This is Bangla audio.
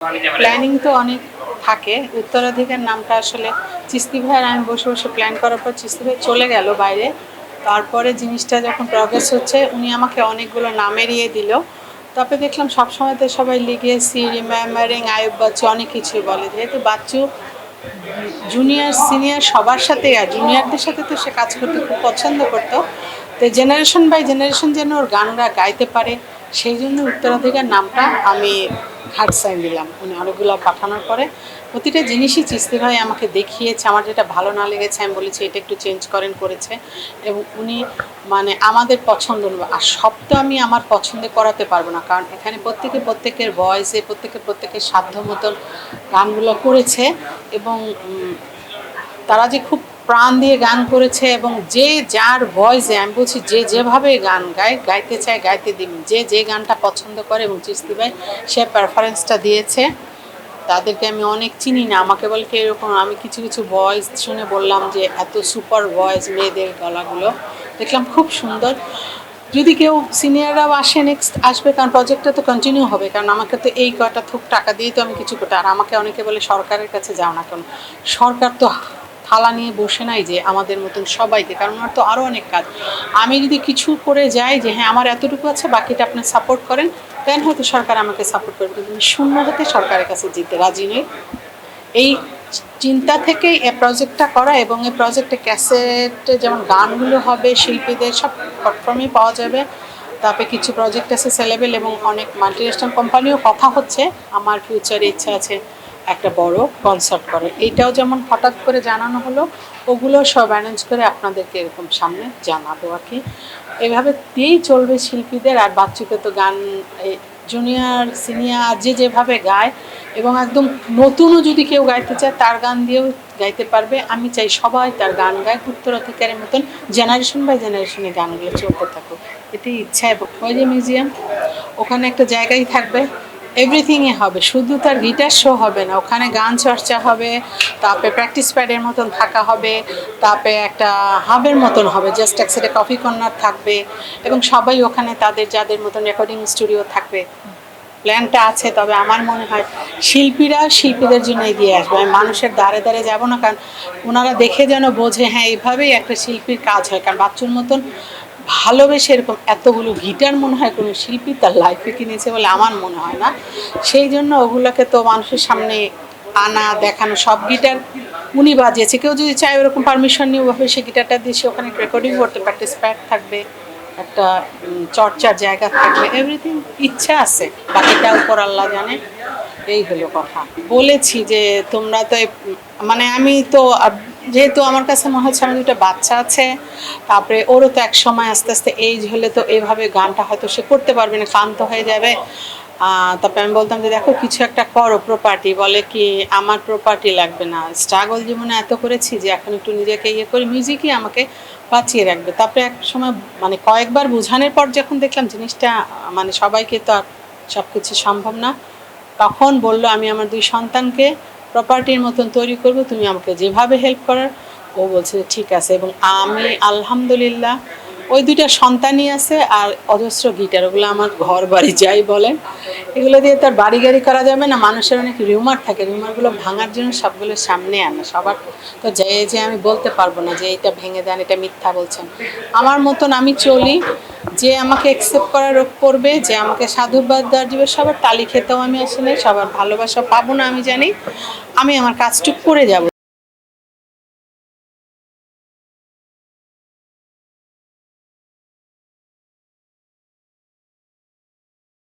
প্ল্যানিং তো অনেক থাকে। উত্তরাধিকার নামটা আসলে চিস্তি ভাইয়ের আমি বসে বসে প্ল্যান করার পর চিস্তি ভাই চলে গেল বাইরে। তারপরে জিনিসটা যখন প্রগ্রেস হচ্ছে উনি আমাকে অনেকগুলো নাম এড়িয়ে দিল। তারপরে দেখলাম সবসময়তে সবাই লিগেসি রিমেম্বারিং আয়ুব বাচ্চু অনেক কিছুই বলে, যেহেতু বাচ্চু জুনিয়র সিনিয়র সবার সাথে আর জুনিয়রদের সাথে তো সে কাজ করতে খুব পছন্দ করতো। তো জেনারেশন বাই জেনারেশন যেন ওর গানরা গাইতে পারে, সেই জন্য উত্তরাধিকার নামটা আমি হার্ড সাইন দিলাম। উনি অনেকগুলো পাঠানোর পরে প্রতিটা জিনিসই চিস্তি ভাই আমাকে দেখিয়েছে। আমার যেটা ভালো না লেগেছে আমি বলেছি এটা একটু চেঞ্জ করেছে। এবং উনি মানে আমাদের পছন্দ আর সব তো আমি আমার পছন্দে করাতে পারবো না, কারণ এখানে প্রত্যেকের ভয়েসে প্রত্যেকের সাধ্য মতন গানগুলো করেছে। এবং তারা যে খুব প্রাণ দিয়ে গান করেছে এবং যে যার ভয়েসে, আমি বলছি যে যেভাবে গান গাইতে চায় গাইতে দিন, যে গানটা পছন্দ করে। এবং চিস্তি ভাই সে প্রেফারেন্সটা দিয়েছে। তাদেরকে আমি অনেক চিনি না, আমাকে বলে কি এরকম, আমি কিছু ভয়েস শুনে বললাম যে এত সুপার ভয়েস মেয়েদের গলাগুলো, দেখলাম খুব সুন্দর। যদি কেউ সিনিয়ররাও আসে নেক্সট আসবে, কারণ প্রজেক্টটা তো কন্টিনিউ হবে, কারণ আমাকে তো এই কয়টা থুক টাকা দিয়েই তো আমি কিছু করতে। আর আমাকে অনেকে বলে সরকারের কাছে যাও না, কারণ সরকার তো থালা নিয়ে বসে নাই যে আমাদের মতন সবাইকে, কারণ আমার তো আরও অনেক কাজ। আমি যদি কিছু করে যাই যে হ্যাঁ আমার এতটুকু আছে বাকিটা আপনি সাপোর্ট করেন, দেন হয়তো সরকার আমাকে সাপোর্ট করবে, কিন্তু আমি শূন্য হতে সরকারের কাছে যেতে রাজি নই। এই চিন্তা থেকেই এই প্রজেক্টটা করা। এবং এই প্রজেক্টে ক্যাসেটে যেমন গানগুলো হবে, শিল্পীদের সব প্ল্যাটফর্মেই পাওয়া যাবে। তারপরে কিছু প্রজেক্ট আছে সেলেবেল এবং অনেক মাল্টিনেশনাল কোম্পানিও কথা হচ্ছে। আমার ফিউচারে ইচ্ছা আছে একটা বড় কনসার্ট করে। এইটাও যেমন হঠাৎ করে জানানো হলো, ওগুলো সব অ্যারেঞ্জ করে আপনাদেরকে এরকম সামনে জানাবো আর কি। এভাবে দিয়েই চলবে শিল্পীদের। আর বাচ্চুকে তো গান জুনিয়র সিনিয়র যে যেভাবে গায়, এবং একদম নতুনও যদি কেউ গাইতে চায় তার গান দিয়েও গাইতে পারবে। আমি চাই সবাই তার গান গায় উত্তরাধিকারের মতন, জেনারেশন বাই জেনারেশনে গানগুলো চলতে থাকুক, এটাই ইচ্ছা। এবং ওই যে মিউজিয়াম, ওখানে একটা জায়গায় থাকবে, এভরিথিংয়ে হবে, শুধু তার গিটার শো হবে না, ওখানে গান চর্চা হবে, তারপরে প্র্যাকটিস প্যাডের মতন থাকা হবে, তারপরে একটা হাবের মতন হবে, জাস্ট এক সাইডে কফি কর্নার থাকবে, এবং সবাই ওখানে তাদের যাদের মতন রেকর্ডিং স্টুডিও থাকবে। প্ল্যানটা আছে। তবে আমার মনে হয় শিল্পীরা শিল্পীদের জন্য এগিয়ে আসবে, আমি মানুষের দ্বারে দ্বারে যাবো না, কারণ ওনারা দেখে যেন বোঝে হ্যাঁ এইভাবেই একটা শিল্পীর কাজ হয়। কারণ বাচ্চুর মতন ভালোবেসে এরকম এতগুলো গিটার মনে হয় কোনো শিল্পী তার লাইফে কিনেছে বলে আমার মনে হয় না। সেই জন্য ওগুলোকে তো মানুষের সামনে আনা, দেখানো, সব গিটার উনি বাজিয়েছে। কেউ যদি চায় ওরকম পারমিশন নিয়ে ওভাবে সে গিটারটা দিয়ে সে ওখানে রেকর্ডিং করতে, প্র্যাকটিস প্যাড থাকবে, একটা চর্চার জায়গা থাকবে, এভরিথিং ইচ্ছা আছে, বাকিটা উপর আল্লাহ জানে। এই হলো কথা। বলেছি যে তোমরা তো মানে আমি তো যেহেতু আমার কাছে মনে হচ্ছে আমার দুটো বাচ্চা আছে, তারপরে ওরও তো এক সময় আস্তে আস্তে এইজ হলে তো এইভাবে গানটা হয়তো সে করতে পারবে না, ক্লান্ত হয়ে যাবে। তারপরে আমি বলতাম যে দেখো কিছু একটা করো, প্রপার্টি। বলে কি আমার প্রপার্টি লাগবে না, স্ট্রাগল জীবনে এত করেছি যে এখন একটু নিজেকে ইয়ে করি, মিউজিকই আমাকে বাঁচিয়ে রাখবে। তারপরে এক সময় মানে কয়েকবার বোঝানোর পর যখন দেখলাম জিনিসটা মানে সবাইকে তো আর সব কিছু সম্ভব না, তখন বলল আমি আমার 2 সন্তানকে প্রপার্টির মতন তৈরি করব, তুমি আমাকে যেভাবে হেল্প করার। ও বলছে ঠিক আছে। এবং আমি আলহামদুলিল্লাহ ওই 2টা সন্তানই আছে আর অজস্র গিটার, ওগুলো আমার ঘর বাড়ি যাই বলেন, এগুলো দিয়ে তো আর বাড়ি গাড়ি করা যাবে না। মানুষের অনেক রিউমার থাকে, রিউমারগুলো ভাঙার জন্য সবগুলো সামনে আনা। সবার তো যে আমি বলতে পারবো না যে এটা ভেঙে দেন, এটা মিথ্যা বলছেন। আমার মতন আমি চলি, যে আমাকে অ্যাকসেপ্ট করার করবে, যে আমাকে সাধুবাদ দেওয়ার দিবে, সবার তালি খেতেও আমি আসলে সবার ভালোবাসা পাবো না আমি জানি। আমি আমার কাজটুকু করে যাব।